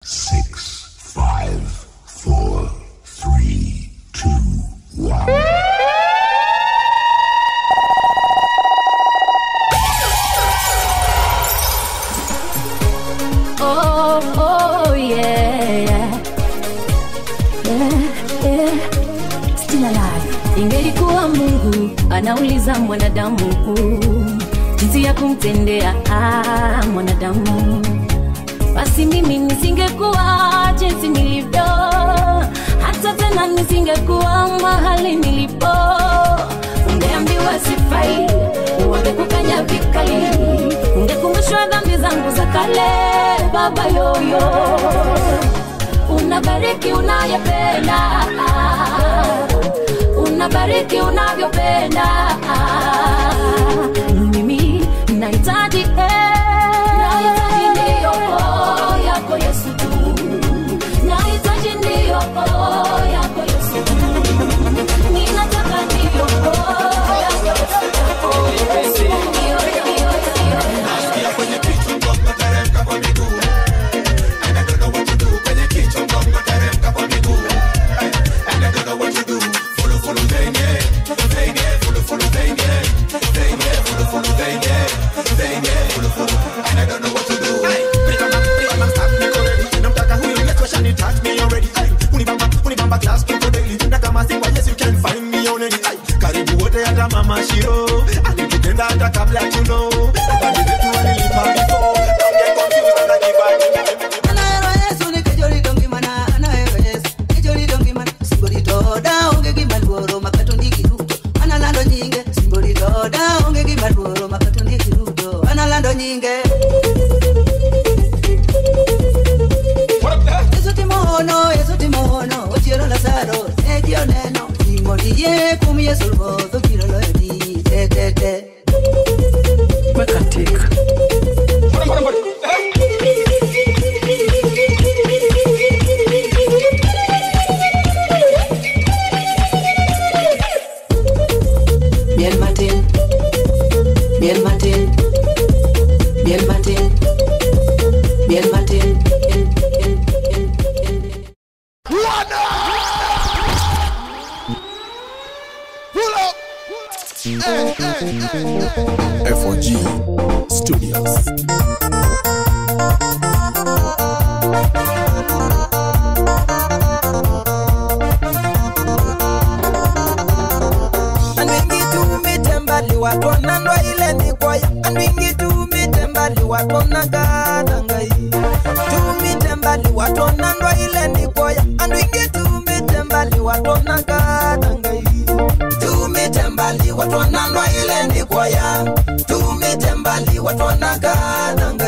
6, 5, 4, 3, 2, 1. Oh yeah. Still alive. Ingelikuwa Mungu anauliza mwanadamu jinsi ya kumtendea mwanadamu, basi mimi nisingekuwa jinsi nilivyo, hata tena nisingekuwa mahali nilipo. Ungeambiwa sifai, ungekukanya vikali, ungekumbushwa dhambi zangu za kale. Baba yoyo, unabariki unayependa, unabariki unavyopenda. Mimi nahitaji ndio yako Yesu tu, nahitaji ndio yako Yesu tu, ninataka ndio yako Yesu tu. Nasikia kwenye kichwa ngoma teremka kwa miguu, and I don't know what to do. Kwenye kichwa ngoma teremka kwa miguu, and I don't know what to do. Follow venye, follow venye, follow, and I don't know what to do. Hey, stop me already. Namtaka huyu Yesu ashani touch me already. Hey, unibamba class people daily. Na kama si kwa Yesu you can find me on any. Hey, karibu wote hata mama Shiro, alikupenda hata kabla you know. Yesu timono, ochiero Lazaro, edio neno, timodie kumie sulvo, dokiro loyodi, te. Mekatik. Bien Martin. FOG Studios. Watona ndo ile ni kwaya, andwingi tumitembali watona gadangai. Tumitembali watona ndo ile ni kwaya, andwingi tumitembali watona gadangai. Tumitembali watona ndo ile ni kwaya, tumitembali watona gadangai.